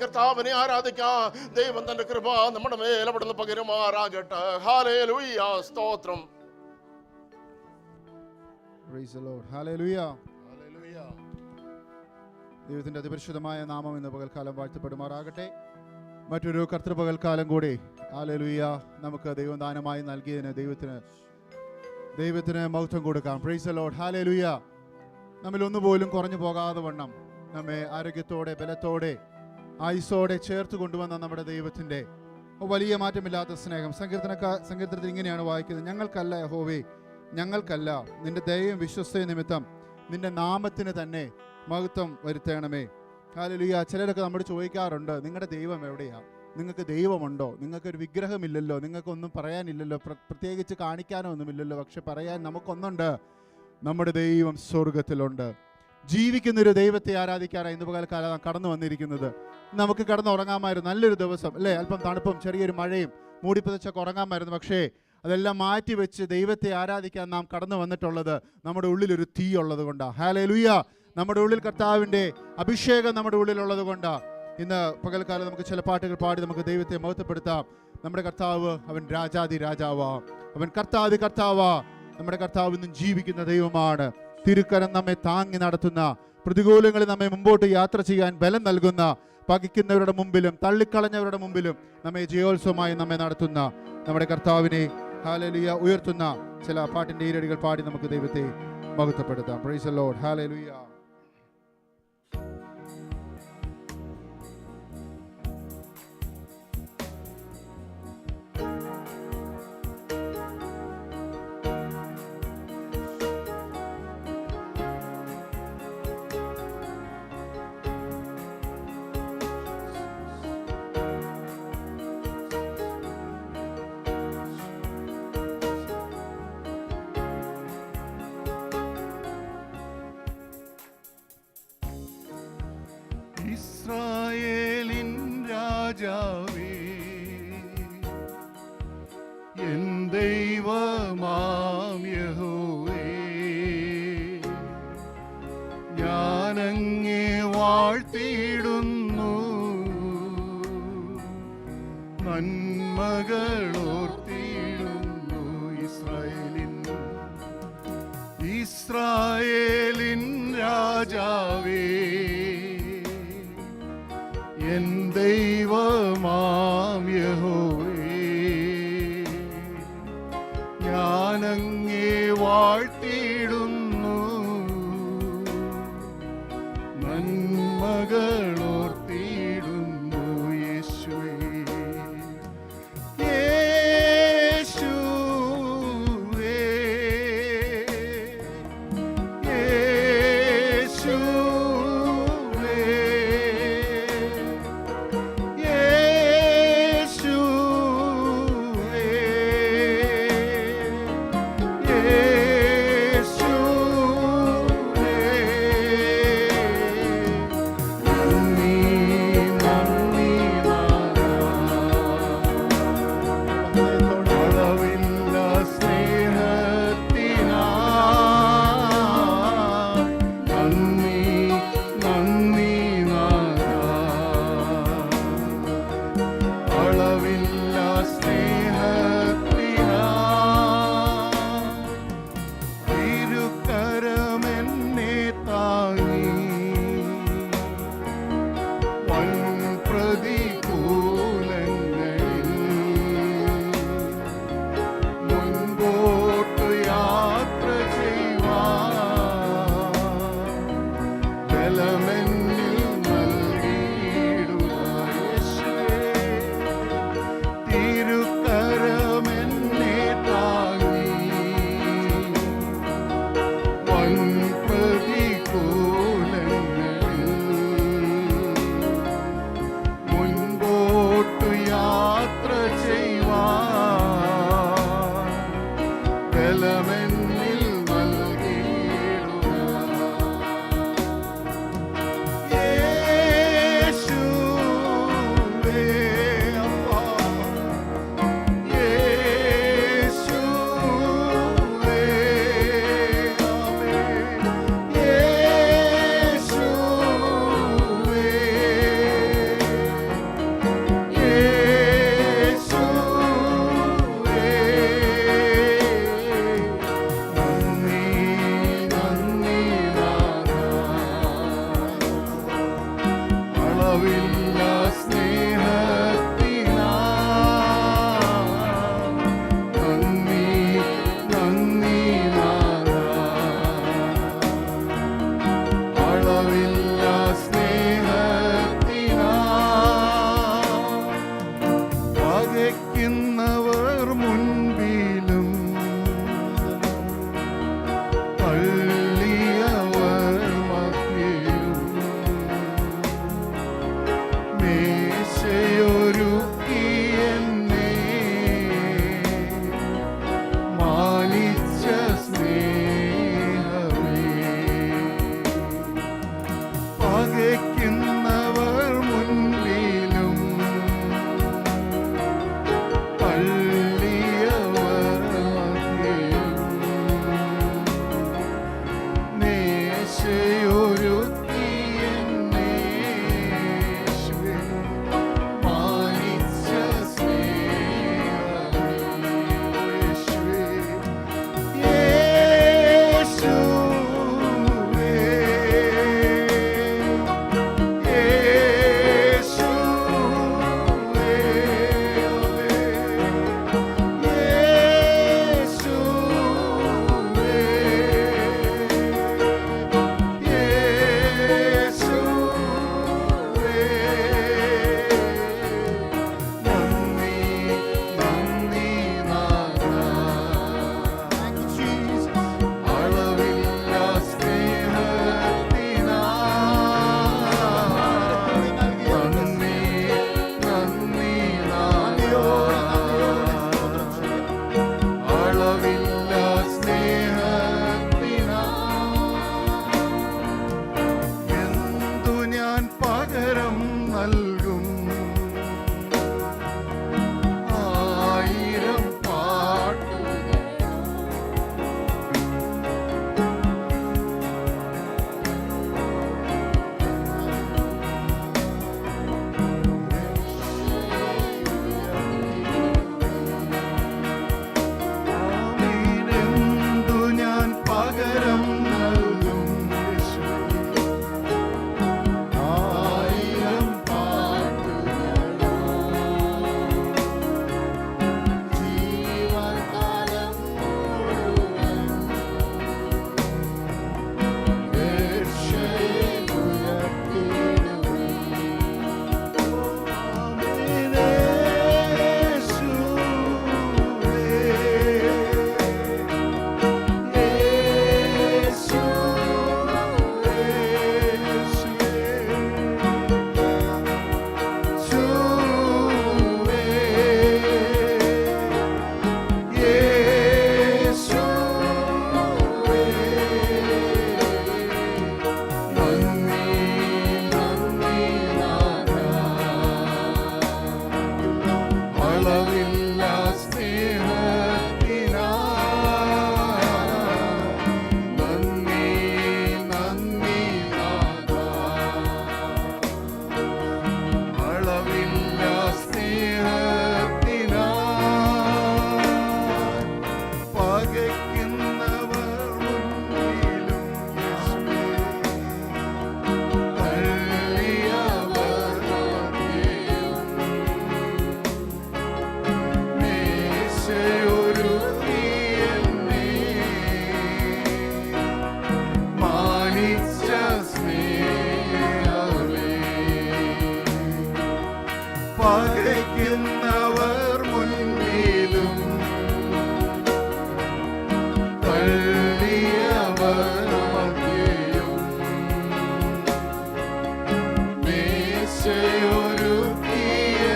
കർത്താവിനെ ആരാധിക്കാം. ദൈവം തന്റെ കൃപ നമ്മുടെ മേൽ അവിടുന്ന് പകരുമാറാകട്ടെ. ഹല്ലേലൂയ, സ്തോത്രം. Praise the Lord. Hallelujah. ദൈവത്തിൻ്റെ അതിപരിശുദ്ധമായ നാമം ഇന്ന് പകൽക്കാലം വാഴ്ത്തപ്പെടുമാറാകട്ടെ. മറ്റൊരു കർത്തൃപകൽക്കാലം കൂടി ഹല്ലേലൂയ നമുക്ക് ദൈവം ദാനമായി നൽകിയതിന് ദൈവത്തിന് മഹത്വം കൊടുക്കാം. Price the Lord. ഹല്ലേലൂയ. നമ്മിൽ ഒന്നുപോലും കുറഞ്ഞു പോകാതെ വണ്ണം നമ്മെ ആരോഗ്യത്തോടെ ബലത്തോടെ ആയുസ്സോടെ ചേർത്ത് കൊണ്ടുവന്ന നമ്മുടെ ദൈവത്തിൻ്റെ വലിയ മാറ്റമില്ലാത്ത സ്നേഹം. സങ്കീർത്തനത്തിൽ ഇങ്ങനെയാണ് വായിക്കുന്നത്: ഞങ്ങൾക്കല്ല യഹോവേ, ഞങ്ങൾക്കല്ല, നിന്റെ ദയയും വിശ്വസ്തയും നിമിത്തം നിന്റെ നാമത്തിന് തന്നെ മഹത്വം വരുത്തണമേ. ഹല്ലേലൂയ. ചിലരൊക്കെ നമ്മോട് ചോദിക്കാറുണ്ട്, നിങ്ങളുടെ ദൈവം എവിടെയാ? നിങ്ങൾക്ക് ദൈവമുണ്ടോ? നിങ്ങൾക്കൊരു വിഗ്രഹമില്ലല്ലോ, നിങ്ങൾക്കൊന്നും പറയാനില്ലല്ലോ, പ്രത്യേകിച്ച് കാണിക്കാനോ ഒന്നുമില്ലല്ലോ. പക്ഷെ പറയാൻ നമുക്കൊന്നുണ്ട്, നമ്മുടെ ദൈവം സ്വർഗത്തിലുണ്ട്. ജീവിക്കുന്നൊരു ദൈവത്തെ ആരാധിക്കാനാണ് ഇന്ന് പകൽക്കാലം കടന്നു വന്നിരിക്കുന്നത്. നമുക്ക് കിടന്നുറങ്ങാമായിരുന്നു, നല്ലൊരു ദിവസം അല്ലേ, അല്പം തണുപ്പും ചെറിയൊരു മഴയും മൂടിപ്പതിച്ചൊക്കെ ഉറങ്ങാമായിരുന്നു. പക്ഷേ അതെല്ലാം മാറ്റിവെച്ച് ദൈവത്തെ ആരാധിക്കാൻ നാം കടന്നു വന്നിട്ടുള്ളത് നമ്മുടെ ഉള്ളിലൊരു തീ ഉള്ളത് കൊണ്ടാണ്. ഹല്ലേലൂയ. നമ്മുടെ ഉള്ളിൽ കർത്താവിൻ്റെ അഭിഷേകം നമ്മുടെ ഉള്ളിലുള്ളത് കൊണ്ടാണ് ഇന്ന് പകൽക്കാലം നമുക്ക് ചില പാട്ടുകൾ പാടി നമുക്ക് ദൈവത്തെ മഹത്വപ്പെടുത്താം. നമ്മുടെ കർത്താവ് അവൻ രാജാതി രാജാവാ, അവൻ കർത്താതി കർത്താവാ. നമ്മുടെ കർത്താവ് ഇന്നും ജീവിക്കുന്ന ദൈവമാണ്. തിരുക്കരം നമ്മെ താങ്ങി നടത്തുന്ന, പ്രതികൂലങ്ങളിൽ നമ്മെ മുമ്പോട്ട് യാത്ര ചെയ്യാൻ ബലം നൽകുന്ന, പകിക്കുന്നവരുടെ മുമ്പിലും തള്ളിക്കളഞ്ഞവരുടെ മുമ്പിലും നമ്മെ ജയോത്സവമായി നമ്മെ നടത്തുന്ന നമ്മുടെ കർത്താവിനെ ഹല്ലേലൂയ ഉയർത്തുന്ന ചില പാട്ടിൻ്റെ ഈരടികൾ പാടി നമുക്ക് ദൈവത്തെ മഹത്വപ്പെടുത്താം. Praise the Lord. ഹല്ലേലൂയ. ഇസ്രായേലിൻ രാജാവേ, എൻ ദൈവമാം യഹോവേ, ഞാനങ്ങേ വാഴ്ത്തിയിടുന്നു, നന്മകളോർത്തിയിടുന്നു. ഇസ്രായേലിൻ രാജാവേ, എൻ ദൈവമാം യഹോവേ, ഞാനങ്ങേ വാഴ്ത്തിയിടുന്നു, നന്മകളോർത്തിയിടുന്നു. യേശുവേ, യേശുവേ, യേശുവേ, യേശുവേ, പകയ്ക്കുന്നവർ മുൻപിലും തള്ളിയവർ മധ്യയും മേശയൊരുക്കി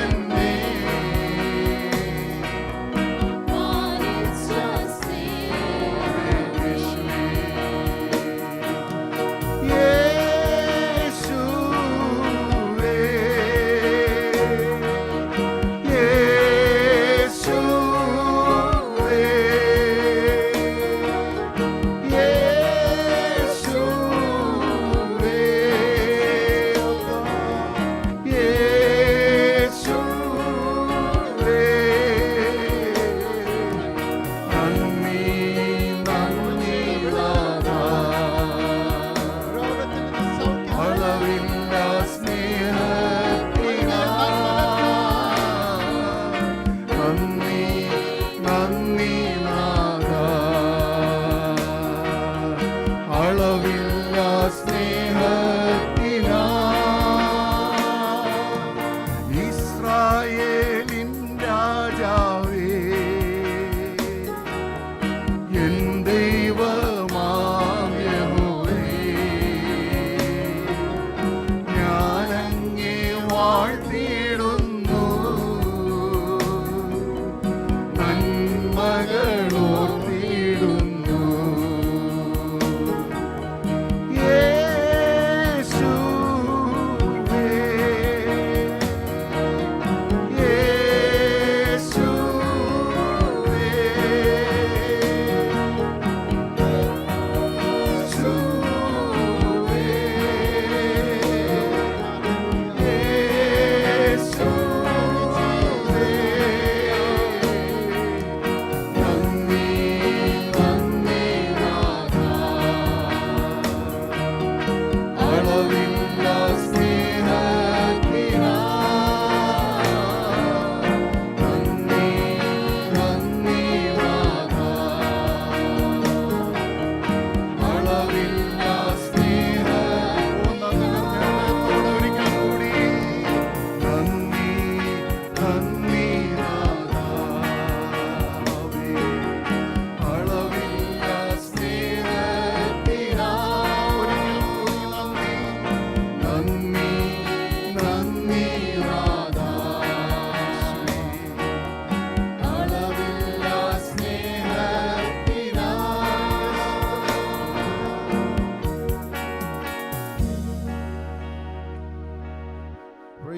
എന്നെ യേശുവേ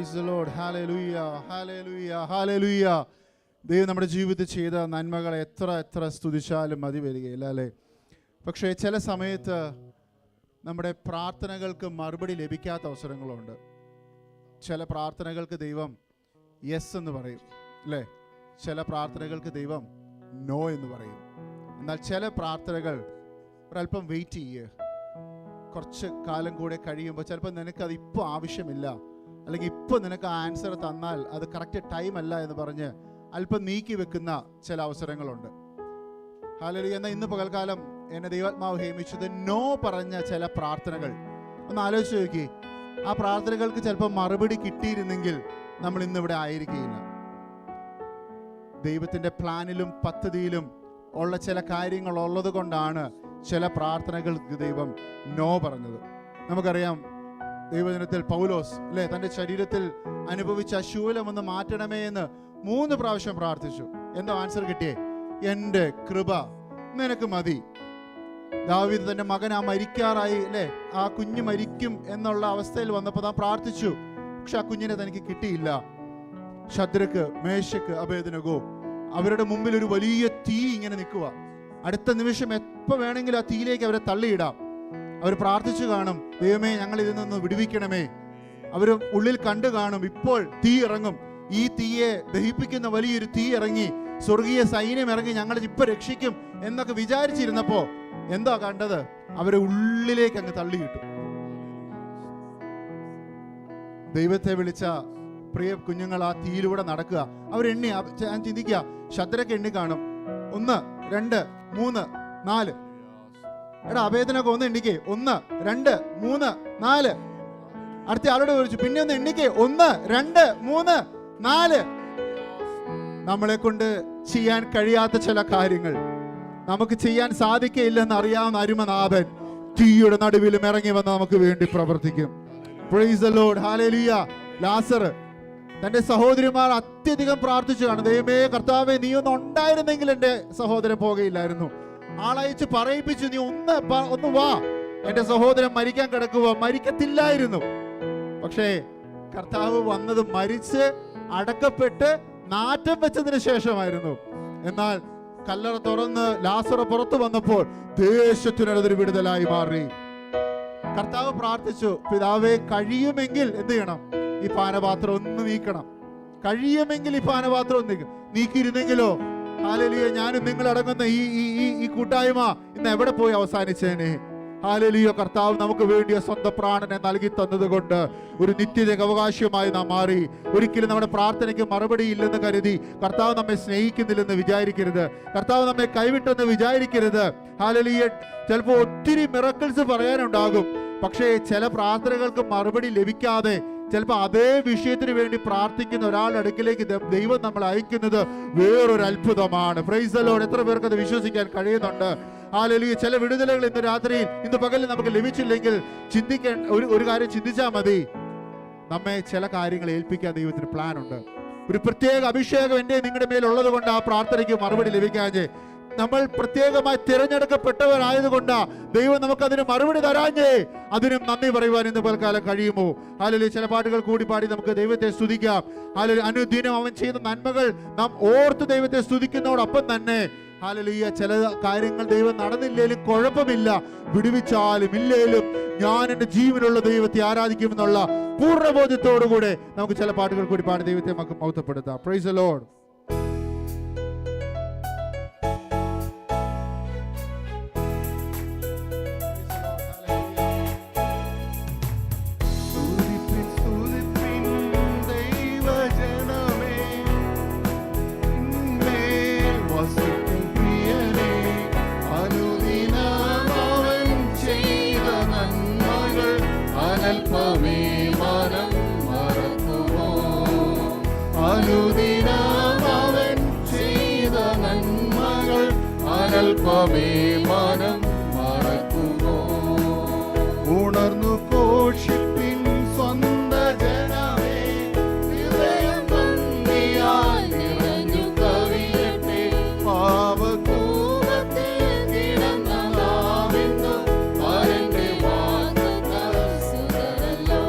Praise the Lord. Hallelujah. Hallelujah. Hallelujah. ദൈവം നമ്മുടെ ജീവിതത്തിൽ ചെയ്ത നന്മകളെ എത്ര സ്തുതിച്ചാലും മതി വരികയില്ല അല്ലേ? പക്ഷേ ചില സമയത്ത് നമ്മുടെ പ്രാർത്ഥനകൾക്ക് മറുപടി ലഭിക്കാത്ത അവസരങ്ങളുണ്ട്. ചില പ്രാർത്ഥനകൾക്ക് ദൈവം യെസ് എന്ന് പറയും അല്ലേ? ചില പ്രാർത്ഥനകൾക്ക് ദൈവം നോ എന്ന് പറയും. എന്നാൽ ചില പ്രാർത്ഥനകൾ ഒരല്പം വെയിറ്റ് ചെയ്യുക, കുറച്ച് കാലം കൂടെ കഴിയുമ്പോൾ ചിലപ്പോൾ നിനക്കത് ഇപ്പോൾ ആവശ്യമില്ല, അല്ലെങ്കിൽ ഇപ്പോൾ നിനക്ക് ആ ആൻസർ തന്നാൽ അത് കറക്റ്റ് ടൈം അല്ല എന്ന് പറഞ്ഞ് അല്പം നീക്കി വെക്കുന്ന ചില അവസരങ്ങളുണ്ട്. ഹല്ലേലൂയ. എന്നാൽ ഇന്ന് പകൽക്കാലം എന്നെ ദൈവാത്മാവ് ഹേമിച്ചത് നോ പറഞ്ഞ ചില പ്രാർത്ഥനകൾ ഒന്ന് ആലോചിച്ച് നോക്കി. ആ പ്രാർത്ഥനകൾക്ക് ചിലപ്പോൾ മറുപടി കിട്ടിയിരുന്നെങ്കിൽ നമ്മൾ ഇന്നിവിടെ ആയിരിക്കില്ല. ദൈവത്തിൻ്റെ പ്ലാനിലും പദ്ധതിയിലും ഉള്ള ചില കാര്യങ്ങൾ ഉള്ളത് കൊണ്ടാണ് ചില പ്രാർത്ഥനകൾക്ക് ദൈവം നോ പറഞ്ഞത്. നമുക്കറിയാം, ദൈവജനത്തിൽ പൗലോസ് അല്ലേ, തൻ്റെ ശരീരത്തിൽ അനുഭവിച്ച ശൂലമൊന്ന് മാറ്റണമേ എന്ന് 3 പ്രാവശ്യം പ്രാർത്ഥിച്ചു. എന്തോ ആൻസർ കിട്ടിയേ? എൻ്റെ കൃപ നിനക്ക് മതി. ദാവീദ് തൻ്റെ മകൻ മരിക്കാറായി അല്ലേ, ആ കുഞ്ഞ് മരിക്കും എന്നുള്ള അവസ്ഥയിൽ വന്നപ്പോൾ താൻ പ്രാർത്ഥിച്ചു, പക്ഷെ ആ കുഞ്ഞിനെ തനിക്ക് കിട്ടിയില്ല. ശദ്രക്ക്, മേശക്ക്, അബേദ്നെഗോ അവരുടെ മുമ്പിൽ ഒരു വലിയ തീ ഇങ്ങനെ നിൽക്കുക. അടുത്ത നിമിഷം എപ്പോൾ വേണമെങ്കിലും ആ തീയിലേക്ക് അവരെ തള്ളിയിടാം. അവർ പ്രാർത്ഥിച്ചു കാണും, ദൈവമേ ഞങ്ങൾ ഇതിൽ നിന്ന് വിടുവിക്കണമേ. അവർ ഉള്ളിൽ കണ്ടു കാണും, ഇപ്പോൾ തീ ഇറങ്ങും, ഈ തീയെ ദഹിപ്പിക്കുന്ന വലിയൊരു തീ ഇറങ്ങി, സ്വർഗീയ സൈന്യം ഇറങ്ങി ഞങ്ങളെ ഇപ്പൊ രക്ഷിക്കും എന്നൊക്കെ വിചാരിച്ചിരുന്നപ്പോ എന്താ കണ്ടത്? അവരെ ഉള്ളിലേക്ക് അങ്ങ് തള്ളിയിട്ടു. ദൈവത്തെ വിളിച്ച പ്രിയ കുഞ്ഞുങ്ങൾ ആ തീയിലൂടെ നടക്കുക. അവരെണ്ണി, ഞാൻ ചിന്തിക്കുക, ശദ്രക്ക് എണ്ണി കാണും, 1 2 3 4. എടാ അബേദ്നെഗോ ഒന്ന് എണ്ണിക്കേ, 1 2 3 4. അടുത്ത ആളോട് ചോദിച്ചു, പിന്നെ ഒന്ന് എണ്ണിക്കേ, 1 2 3 4. നമ്മളെ കൊണ്ട് ചെയ്യാൻ കഴിയാത്ത ചില കാര്യങ്ങൾ, നമുക്ക് ചെയ്യാൻ സാധിക്കയില്ലെന്ന് അറിയാവുന്ന അരുമനാഥൻ തീയുടെ നടുവിലും ഇറങ്ങി വന്ന് നമുക്ക് വേണ്ടി പ്രവർത്തിക്കും. Price the Lord. ഹല്ലേലൂയ. ലാസർ തന്റെ സഹോദരിമാർ അത്യധികം പ്രാർത്ഥിച്ചു കാണും, ദൈവമേ കർത്താവേ നീ ഒന്ന് ഉണ്ടായിരുന്നെങ്കിൽ എൻ്റെ സഹോദരൻ പോകുകയില്ലായിരുന്നു. ആളയച്ച് പറയിപ്പിച്ചു, നീ ഒന്ന് വാ, എൻ്റെ സഹോദരൻ മരിക്കാൻ കിടക്കുക, മരിക്കത്തില്ലായിരുന്നു. പക്ഷേ കർത്താവ് വന്നത് മരിച്ച് അടക്കപ്പെട്ട് നാറ്റം വെച്ചതിന് ശേഷമായിരുന്നു. എന്നാൽ കല്ലറ തുറന്ന് ലാസർ പുറത്തു വന്നപ്പോൾ ദേശത്തിനൊരു വിടുതലായി മാറി. കർത്താവ് പ്രാർത്ഥിച്ചു, പിതാവേ കഴിയുമെങ്കിൽ എന്ത് ചെയ്യണം? ഈ പാനപാത്രം ഒന്ന് നീക്കണം. കഴിയുമെങ്കിൽ ഈ പാനപാത്രം ഒന്ന് നീക്കിയിരുന്നെങ്കിലോ, ഹല്ലേലൂയ, ഞാനും നിങ്ങളടങ്ങുന്ന ഈ കൂട്ടായ്മ ഇന്ന് എവിടെ പോയി അവസാനിച്ചേനെ? ഹല്ലേലൂയ. കർത്താവ് നമുക്ക് വേണ്ടിയ സ്വന്തം പ്രാണനെ നൽകി തന്നത് കൊണ്ട് ഒരു നിത്യതയ്ക്ക് അവകാശമായി നാം മാറി. ഒരിക്കലും നമ്മുടെ പ്രാർത്ഥനയ്ക്ക് മറുപടി ഇല്ലെന്ന് കരുതി കർത്താവ് നമ്മെ സ്നേഹിക്കുന്നില്ലെന്ന് വിചാരിക്കരുത്. കർത്താവ് നമ്മെ കൈവിട്ടെന്ന് വിചാരിക്കരുത്. ഹല്ലേലൂയ. ചിലപ്പോൾ ഒത്തിരി മിറക്കിൾസ് പറയാനുണ്ടാകും, പക്ഷേ ചില പ്രാർത്ഥനകൾക്ക് മറുപടി ലഭിക്കാതെ ചിലപ്പോൾ അതേ വിഷയത്തിന് വേണ്ടി പ്രാർത്ഥിക്കുന്ന ഒരാളുടെ അടുക്കിലേക്ക് ദൈവം നമ്മൾ അയക്കുന്നത് വേറൊരു അത്ഭുതമാണ്. Price the Lord. എത്ര പേർക്ക് അത് വിശ്വസിക്കാൻ കഴിയുന്നുണ്ട്? ഹല്ലേലൂയ. ചില വിടുതലുകൾ ഇന്ന് രാത്രിയിൽ, ഇന്ന് പകലിൽ നമുക്ക് ലഭിച്ചില്ലെങ്കിൽ ചിന്തിക്കാൻ ഒരു കാര്യം ചിന്തിച്ചാൽ മതി, നമ്മെ ചില കാര്യങ്ങൾ ഏൽപ്പിക്കാൻ ദൈവത്തിന് പ്ലാൻ ഉണ്ട്. ഒരു പ്രത്യേക അഭിഷേകം എൻ്റെ നിങ്ങളുടെ മേലുള്ളത് കൊണ്ട് ആ പ്രാർത്ഥനയ്ക്ക് മറുപടി ലഭിക്കാഞ്ഞേ, നമ്മൾ പ്രത്യേകമായി തിരഞ്ഞെടുക്കപ്പെട്ടവരായതുകൊണ്ടാ ദൈവം നമുക്കതിന് മറുപടി തരാഞ്ഞേ, അതിനും നന്ദി പറയുവാൻ ഇന്ന് പൽക്കാലം കഴിയുമോ? ഹല്ലേലൂയ. ചില പാട്ടുകൾ കൂടി പാടി നമുക്ക് ദൈവത്തെ സ്തുതിക്കാം. ഹല്ലേലൂയ. അനുദിനം അവൻ ചെയ്ത നന്മകൾ നാം ഓർത്ത് ദൈവത്തെ സ്തുതിക്കുന്നതോടൊപ്പം തന്നെ ഹല്ലേലൂയ, ചില കാര്യങ്ങൾ ദൈവം നടന്നില്ലേലും കുഴപ്പമില്ല, വിടുവിച്ചാലും ഇല്ലേലും ഞാൻ എൻ്റെ ജീവനുള്ള ദൈവത്തെ ആരാധിക്കുമെന്നുള്ള പൂർണ്ണബോധ്യത്തോടുകൂടെ നമുക്ക് ചില പാട്ടുകൾ കൂടി പാടി ദൈവത്തെ നമുക്ക് മഹത്വപ്പെടുത്താം. Praise the Lord. ഉണർന്നു ഘോഷിപ്പിൻ സ്വന്ത ജനമേ, ഹൃദയം ഭംഗിയാൽ നിറഞ്ഞു കവിയട്ടെ. പാപകൂപത്തിൽ കിടന്ന നാവിന്നു പരന്റെ വാഗ്ദത്ത സുതരല്ലോ.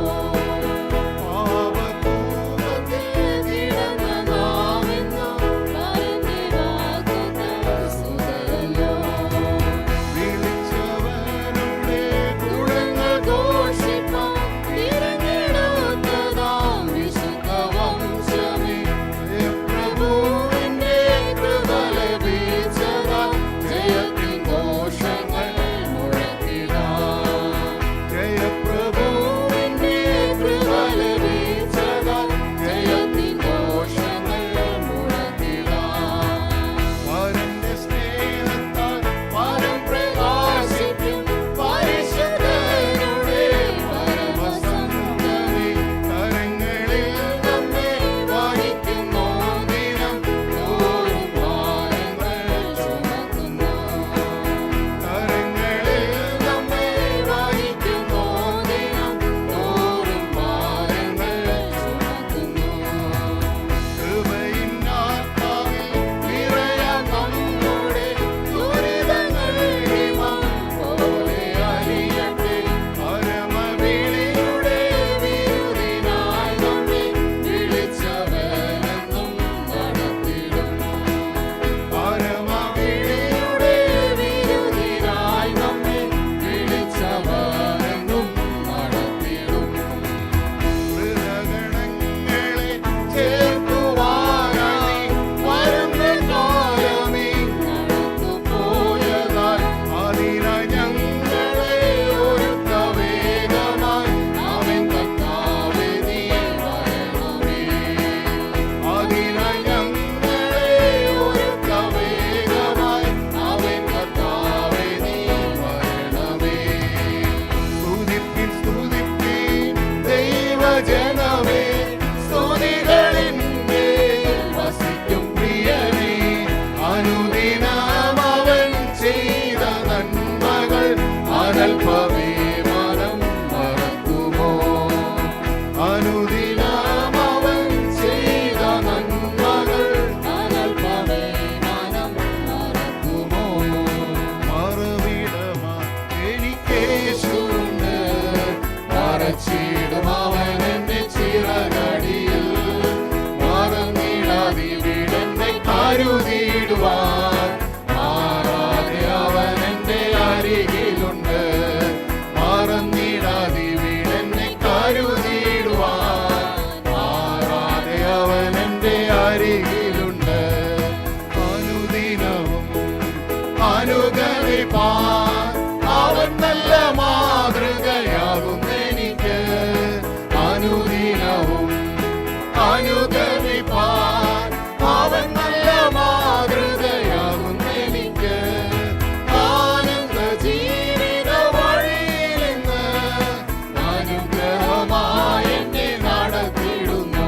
പാപകൂപത്തിൽ കരുതിടുവാൻ മാറാതെ അവൻ എന്റെ അരികിലുണ്ട്. മറന്നിടാതെ വീടെന്നെ കരുതിടുവാൻ മാറാതെ അവൻ എന്റെ അരികിലുണ്ട്. അനുദിനവും അനുഗമിപ്പാൻ അവൻ നല്ല മാതൃകയാകുന്നെനിക്ക്. അനുദിനവും അനുഗമിപ്പാൻ അവൻ നല്ല മാതൃകയാകുന്നെനിക്ക്. ആനന്ദ ജീവിത വഴിയിൽ നിന്ന് അനുഗ്രഹമായി എന്നെ നടത്തിയിടുന്നു.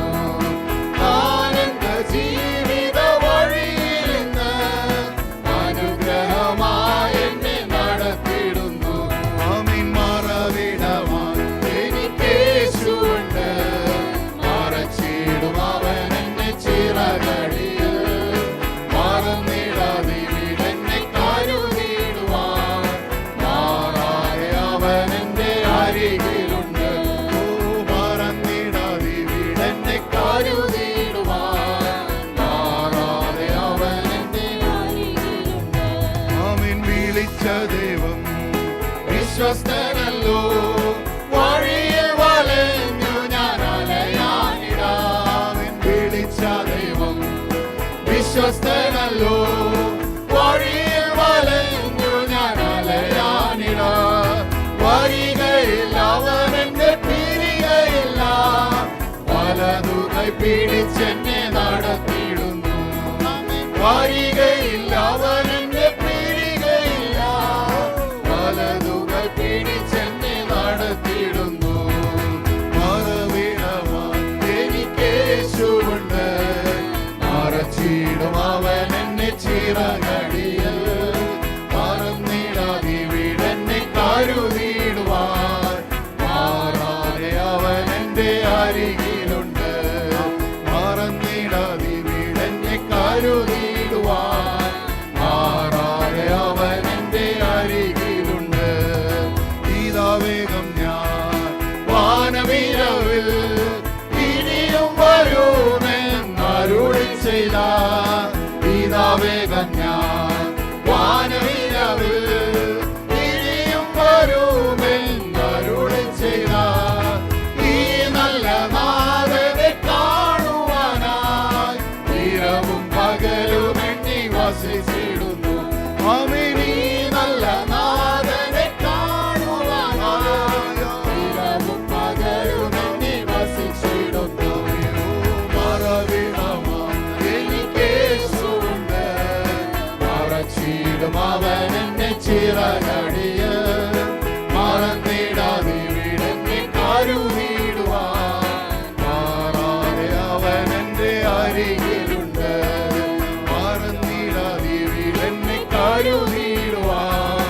ആനന്ദ ജീവിത വഴിയിൽ നിന്ന് അനുഗ്രഹമായി എന്നെ നടത്തിയിടുന്നു. ആമീൻ. മറവിടവാൻ എനിക്കേശുണ്ട്. മറച്ചിടും അവൻ എന്നെ ചിറകടിയിൽ. മറന്നിടാതെ വീടെന്നെ കരുതിടുവാൻ മാറാതെ അവൻ എന്റെ അരികിലുണ്ട്. മറന്നിടാതെ വീടെന്നെ കരുതിടുവാൻ മാറാതെ അവൻ എന്റെ അരികിലുണ്ട്. ആമീൻ. വിളിച്ച ദൈവം വിശ്വസ്തനല്ലോ. വഴിയിൽ വലഞ്ഞു ഞാൻ അലയാനിടാം. വിളിച്ച ദൈവം വിശ്വസ്തനല്ലോ. വഴിയിൽ വലഞ്ഞു ഞാൻ അലയാനിടാം. വരികയില്ല അവൻ എന്നെ പിരികയില്ല. വലതു കൈ പിടിച്ചെന്നെ നടത്തിയിടുന്നു. വരികയില്ല അവൻ എന്നെ പിരികയില്ല. വലതു കൈ പിടിച്ചെന്നെ നടത്തിയിടുന്നു. മറവിടവാൻ എനിക്കേശുണ്ട്. മറച്ചിടും അവൻ എന്നെ ചിറകടിയിൽ. മറന്നിടാതെ വീടെന്നെ കരുതിടുവാൻ മാറാതെ അവൻ എന്റെ അരികിലുണ്ട്. മറന്നിടാതെ വീടെന്നെ കരുതിടുവാൻ മാറാതെ അവൻ എന്റെ അരികിലുണ്ട്. ഇതാ വേഗം ഞാൻ വാനവിരവിൽ ഇനിയും വരുമെന്നരുളി ചെയ്ത. ഇതാ വേഗം ഞാൻ വാനവിരവിൽ ഇനിയും വരുമെന്നരുളി ചെയ്ത. ഈ നല്ല നാഥനെ കാണുവാനായി ഇരവും പകലും എണ്ണി വസിച്ചിടുന്നു. ആമീൻ. ഈ നല്ല നാഥനെ കാണുവാനായി ഇരവും പകലും എണ്ണി വസിച്ചിടുന്നു. മറവിടവാൻ എനിക്കേശുണ്ട്. മറച്ചിടും അവൻ എന്നെ ചിറകടിയിൽ. മറന്നിടാതെ വീടെന്നെ കരുതിടുവാൻ മാറാതെ അവൻ എന്റെ അരികിലുണ്ട്. മറന്നിടാതെ വീടെന്നെ കരുതിടുവാൻ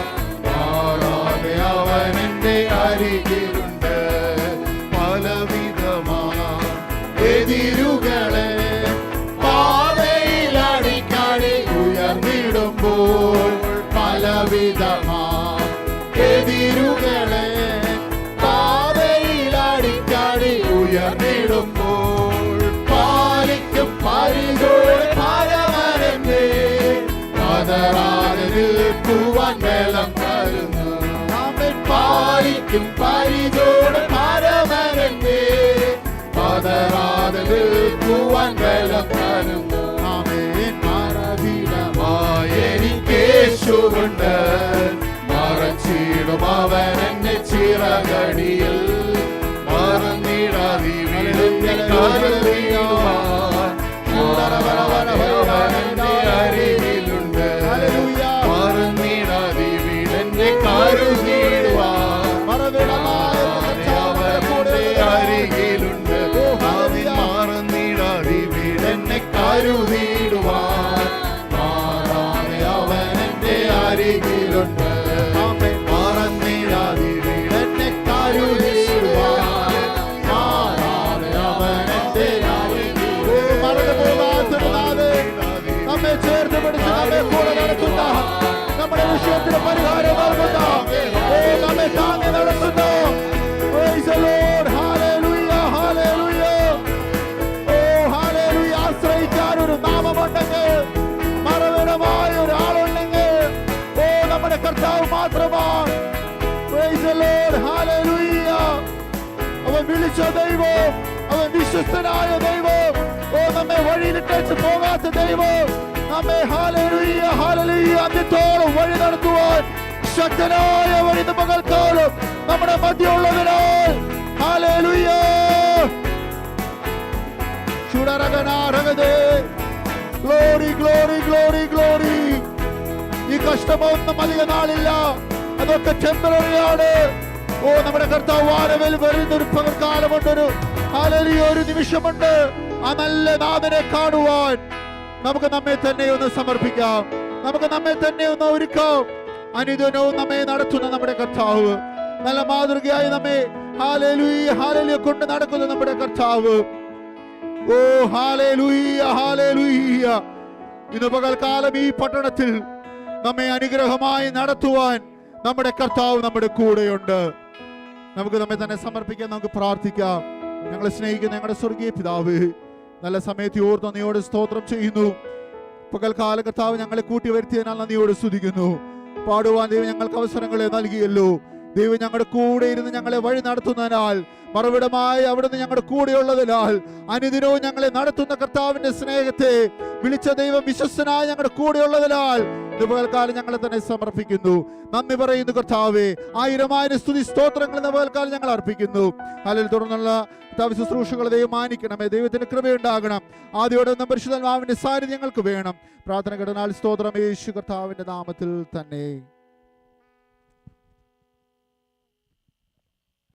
മാറാതെ അവൻ എന്റെ അരികിലുണ്ട്. പലവിധമായ എതിരുകളെ പാതയിലടിക്കടി ഉയർന്നിടുമ്പോൾ. പലവിധമായ എതിരുകളെ പാതയിലടിക്കടി ഉയർന്നിടുമ്പോൾ. പാലിക്കും പരിചോടെ പരമരന്റെ പതറാതെ നിൽക്കുവാൻ ബലം തരുന്നു. പാലിക്കും പരിചോടെ പരമരന്റെ പതറാതെ നിൽക്കുവാൻ ബലം തരുന്നു. ആമേൻ. മറവിടമായ എനിക്കേശുണ്ട്. മറച്ചിടും അവൻ എന്നെ ചിറകടിയിൽ. മറന്നിടാതെ വീടെന്നെ കരുതിടുവാൻ അവൻ എന്റെ അരികിലുണ്ട്. മറന്നിടാതെ വീടെന്നെ കരുതിടുവാൻ അവൻ എന്റെ അരികിലുണ്ട്. മറന്നിടാതെ വീടെന്നെ കരുതിടുവാൻ മാറാതെ അവൻ എന്റെ അരികിലുണ്ട്. മറന്നിടാതെ വീടെന്നെ കരുതിടുവാൻ മാറാതെ അവൻ എന്റെ നമ്മെ ചേർത്ത് പിടിച്ച് നമ്മെ കൂടെ നടത്തുന്ന, നമ്മുടെ വിഷയത്തിന് പരിഹാരം നൽകുന്ന, നമ്മെ താങ്ങി നടത്തുന്നു. Praise the Lord. Hallelujah, hallelujah. Oh, hallelujah. ആശ്രയിക്കാൻ ഒരു നാമമുണ്ടെങ്കിൽ വിളിച്ച ദൈവം, അവൻ വിശ്വസ്തനായ ദൈവം, ഓ നമ്മെ വഴിയിലിട്ടേച്ച് പോകാത്ത ദൈവം, നമ്മെ ഹല്ലേലൂയ ഹല്ലേലൂയ അന്ത്യത്തോളം വഴി നടത്തുവാൻ ശക്തനായ വഴി പകൽക്കാലം നമ്മുടെ മധ്യമുള്ളതിനാൽ hallelujah. Glory glory glory glory. ഈ കഷ്ടമൊന്നും അധിക നാളില്ല, അതൊക്കെ ടെമ്പററി ആണ്. ഓ നമ്മുടെ കർത്താവ് വാരവേൽ വരുന്നൊരു പകൽക്കാലമുണ്ടൊരു ഹല്ലേലൂയ ഒരു നിമിഷമുണ്ട്. ആ നല്ല നാഥനെ കാണുവാൻ നമുക്ക് നമ്മെ തന്നെ ഒന്ന് സമർപ്പിക്കാം, നമുക്ക് നമ്മെ തന്നെ ഒന്ന് ഒരുക്കാം. അനുദിനവും നമ്മെ നടത്തുന്ന നമ്മുടെ കർത്താവ്, നല്ല മാതൃകയായി നമ്മെ ഹല്ലേലൂയ ഹല്ലേലൂയ കൊണ്ട് നടക്കുന്ന നമ്മുടെ കർത്താവ്. ഓ ഹല്ലേലൂയ ഹല്ലേലൂയ. ഇന്ന് പകൽക്കാലം ഈ പട്ടണത്തിൽ നമ്മെ അനുഗ്രഹമായി നടത്തുവാൻ നമ്മുടെ കർത്താവ് നമ്മുടെ കൂടെയുണ്ട്. നമുക്ക് നമ്മെ തന്നെ സമർപ്പിക്കാൻ, നമുക്ക് പ്രാർത്ഥിക്കാം. ഞങ്ങളെ സ്നേഹിക്കുന്ന ഞങ്ങളുടെ സ്വർഗീയ പിതാവ്, നല്ല സമയത്ത് ഓർത്ത് നന്ദിയോട് സ്തോത്രം ചെയ്യുന്നു. പകൽക്കാല കർത്താവ് ഞങ്ങളെ കൂട്ടി വരുത്തിയതിനാൽ നന്ദിയോട് സ്തുതിക്കുന്നു. പാടുവാൻ ദൈവം ഞങ്ങൾക്ക് അവസരങ്ങളെ നൽകിയല്ലോ. ദൈവം ഞങ്ങളുടെ കൂടെ ഇരുന്ന് ഞങ്ങളെ വഴി നടത്തുന്നതിനാൽ, മറുവിടമായി അവിടുന്ന് ഞങ്ങളുടെ കൂടെയുള്ളതിനാൽ, അനുദിനവും ഞങ്ങളെ നടത്തുന്ന കർത്താവിന്റെ സ്നേഹത്തെ വിളിച്ച ദൈവം വിശ്വസ്തനായി ഞങ്ങളുടെ കൂടെയുള്ളതിനാൽ പകൽക്കാലം ഞങ്ങളെ തന്നെ സമർപ്പിക്കുന്നു. നന്ദി പറയുന്നു കർത്താവേ. 1000 സ്തുതി സ്തോത്രങ്ങൾ പകൽക്കാലം ഞങ്ങൾ അർപ്പിക്കുന്നു. അല്ലെങ്കിൽ തുടർന്നുള്ള ശുശ്രൂഷകൾ ദൈവം മാനിക്കണമേ. ദൈവത്തിന്റെ കൃപയുണ്ടാകണം. ആദ്യോടെ പരിശുദ്ധാത്മാവിന്റെ സാന്നിധ്യം ഞങ്ങൾക്ക് വേണം. പ്രാർത്ഥന ഘടനാൽ സ്തോത്രം യേശു കർത്താവിന്റെ നാമത്തിൽ തന്നെ.